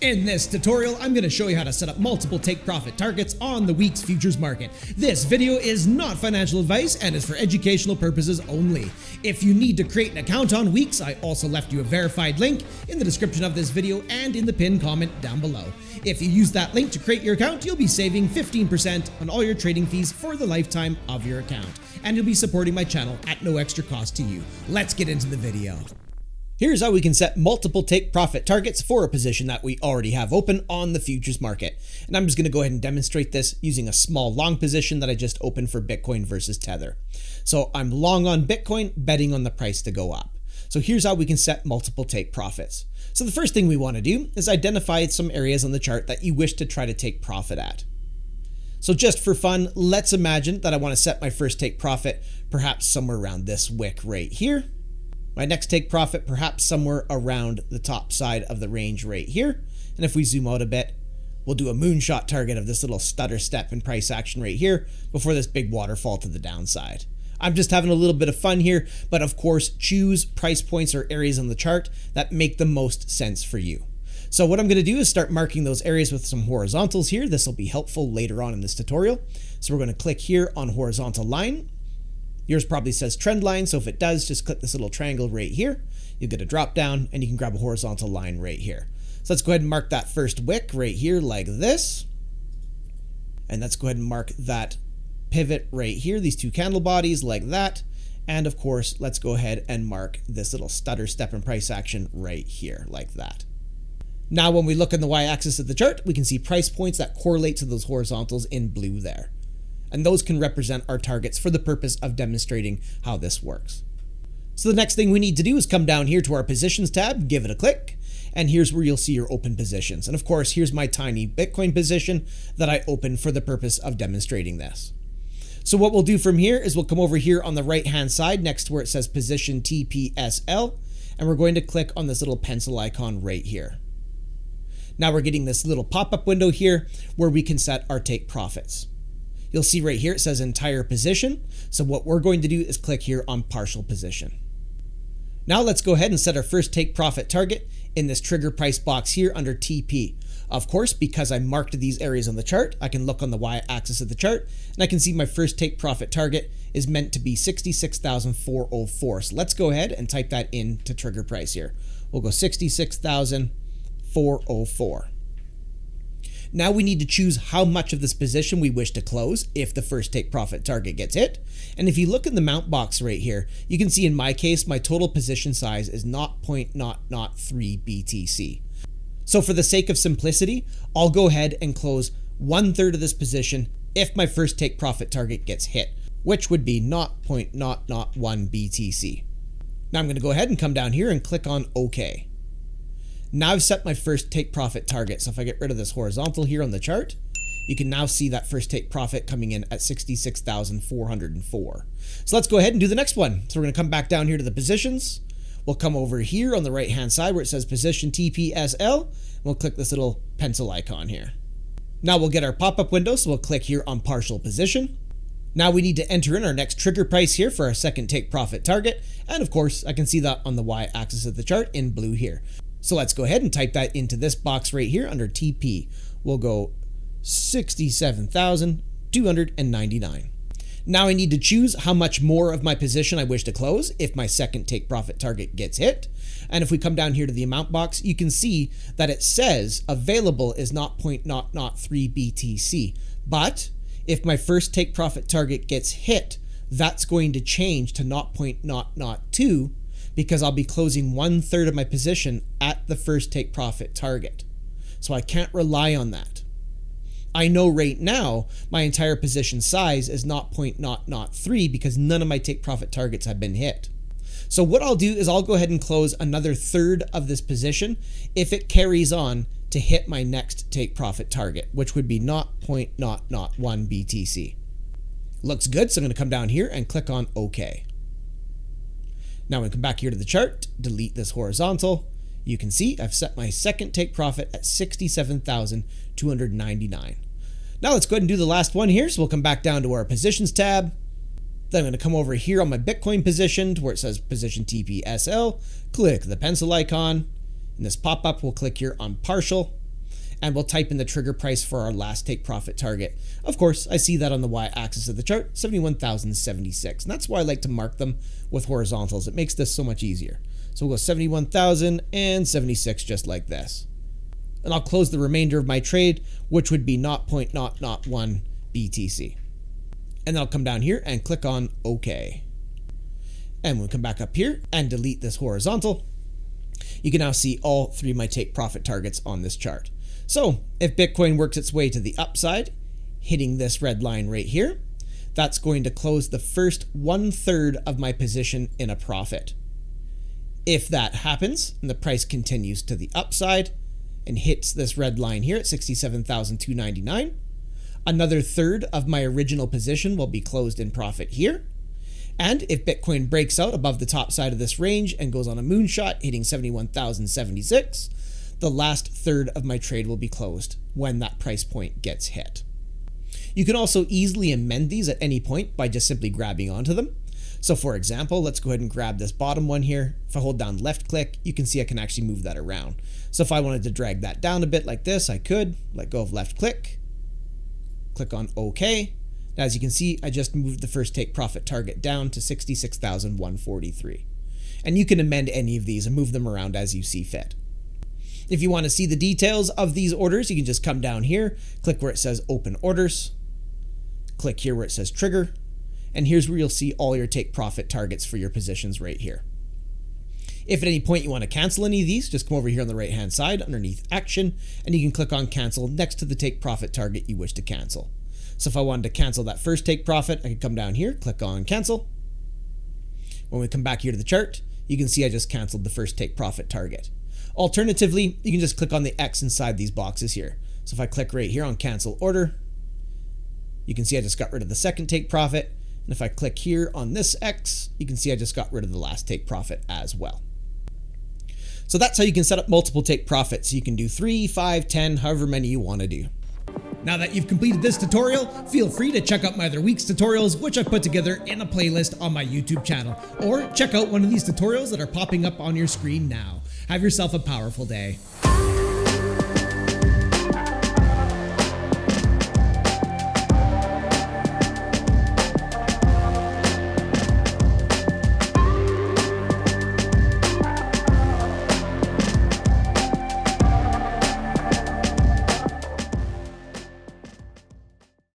In this tutorial, I'm going to show you how to set up multiple take-profit targets on the WEEX futures market. This video is not financial advice and is for educational purposes only. If you need to create an account on WEEX, I also left you a verified link in the description of this video and in the pinned comment down below. If you use that link to create your account, you'll be saving 15% on all your trading fees for the lifetime of your account. And you'll be supporting my channel at no extra cost to you. Let's get into the video. Here's how we can set multiple take profit targets for a position that we already have open on the futures market. And I'm just going to go ahead and demonstrate this using a small long position that I just opened for Bitcoin versus Tether. So I'm long on Bitcoin, betting on the price to go up. So here's how we can set multiple take profits. So the first thing we want to do is identify some areas on the chart that you wish to try to take profit at. So just for fun, let's imagine that I want to set my first take profit perhaps somewhere around this wick right here. My next take profit perhaps somewhere around the top side of the range right here. And if we zoom out a bit, we'll do a moonshot target of this little stutter step in price action right here before this big waterfall to the downside. I'm just having a little bit of fun here, but of course choose price points or areas on the chart that make the most sense for you. So what I'm going to do is start marking those areas with some horizontals here. This will be helpful later on in this tutorial. So we're going to click here on horizontal line. Yours probably says trend line, so if it does, just click this little triangle right here. You'll get a drop down and you can grab a horizontal line right here. So let's go ahead and mark that first wick right here like this. And let's go ahead and mark that pivot right here, these two candle bodies like that. And of course, let's go ahead and mark this little stutter step in price action right here like that. Now, when we look on the y-axis of the chart, we can see price points that correlate to those horizontals in blue there. And those can represent our targets for the purpose of demonstrating how this works. So the next thing we need to do is come down here to our positions tab, give it a click, and here's where you'll see your open positions. And of course, here's my tiny Bitcoin position that I opened for the purpose of demonstrating this. So what we'll do from here is we'll come over here on the right-hand side next to where it says position TPSL, and we're going to click on this little pencil icon right here. Now we're getting this little pop-up window here where we can set our take profits. You'll see right here it says entire position. So what we're going to do is click here on partial position. Now let's go ahead and set our first take profit target in this trigger price box here under TP. Of course, because I marked these areas on the chart, I can look on the y-axis of the chart and I can see my first take profit target is meant to be 66,404. So let's go ahead and type that into trigger price here. We'll go 66,404. Now we need to choose how much of this position we wish to close if the first take profit target gets hit. And if you look in the mount box right here, you can see in my case, my total position size is 0.003 BTC. So for the sake of simplicity, I'll go ahead and close 1/3 of this position if my first take profit target gets hit, which would be 0.001 BTC. Now I'm going to go ahead and come down here and click on OK. Now I've set my first take profit target. So if I get rid of this horizontal here on the chart, you can now see that first take profit coming in at 66,404. So let's go ahead and do the next one. So we're going to come back down here to the positions. We'll come over here on the right hand side where it says position TPSL. And we'll click this little pencil icon here. Now we'll get our pop-up window. So we'll click here on partial position. Now we need to enter in our next trigger price here for our second take profit target. And of course, I can see that on the y-axis of the chart in blue here. So let's go ahead and type that into this box right here under TP. We'll go 67,299. Now I need to choose how much more of my position I wish to close if my second take profit target gets hit. And if we come down here to the amount box, you can see that it says available is 0.003 BTC. But if my first take profit target gets hit, that's going to change to 0.002 because I'll be closing 1/3 of my position at the first take profit target. So I can't rely on that. I know right now my entire position size is 0.003 because none of my take profit targets have been hit. So what I'll do is I'll go ahead and close another 1/3 of this position if it carries on to hit my next take profit target, which would be 0.001 BTC. Looks good, so I'm going to come down here and click on OK. Now we come back here to the chart, delete this horizontal. You can see I've set my second take profit at 67,299. Now let's go ahead and do the last one here. So we'll come back down to our positions tab. Then I'm going to come over here on my Bitcoin position to where it says position TPSL, click the pencil icon. In this pop-up, we'll click here on partial. and we'll type in the trigger price for our last take profit target. Of course, I see that on the y-axis of the chart, 71,076, and that's why I like to mark them with horizontals. It makes this so much easier. So we'll go 71,076 just like this. And I'll close the remainder of my trade, which would be 0.001 BTC. And then I'll come down here and click on OK. And we'll come back up here and delete this horizontal. You can now see all three of my take profit targets on this chart. So if Bitcoin works its way to the upside, hitting this red line right here, that's going to close the first 1/3 of my position in a profit. If that happens and the price continues to the upside and hits this red line here at 67,299, another third of my original position will be closed in profit here. And if Bitcoin breaks out above the top side of this range and goes on a moonshot, hitting 71,076, the last third of my trade will be closed when that price point gets hit. You can also easily amend these at any point by just simply grabbing onto them. So for example, let's go ahead and grab this bottom one here. If I hold down left click, you can see I can actually move that around. So if I wanted to drag that down a bit like this, I could let go of left click, click on OK. As you can see, I just moved the first take profit target down to 66,143. And you can amend any of these and move them around as you see fit. If you want to see the details of these orders, you can just come down here, click where it says open orders, click here where it says trigger, and here's where you'll see all your take profit targets for your positions right here. If at any point you want to cancel any of these, just come over here on the right hand side underneath action, and you can click on cancel next to the take profit target you wish to cancel. So if I wanted to cancel that first take profit, I could come down here, click on cancel. When we come back here to the chart, you can see I just canceled the first take profit target. Alternatively, you can just click on the X inside these boxes here. So if I click right here on cancel order, you can see I just got rid of the second take profit. And if I click here on this X, you can see I just got rid of the last take profit as well. So that's how you can set up multiple take profits. You can do 3, 5, 10, however many you want to do. Now that you've completed this tutorial, feel free to check out my other WEEX tutorials, which I put together in a playlist on my YouTube channel, or check out one of these tutorials that are popping up on your screen now. Have yourself a powerful day.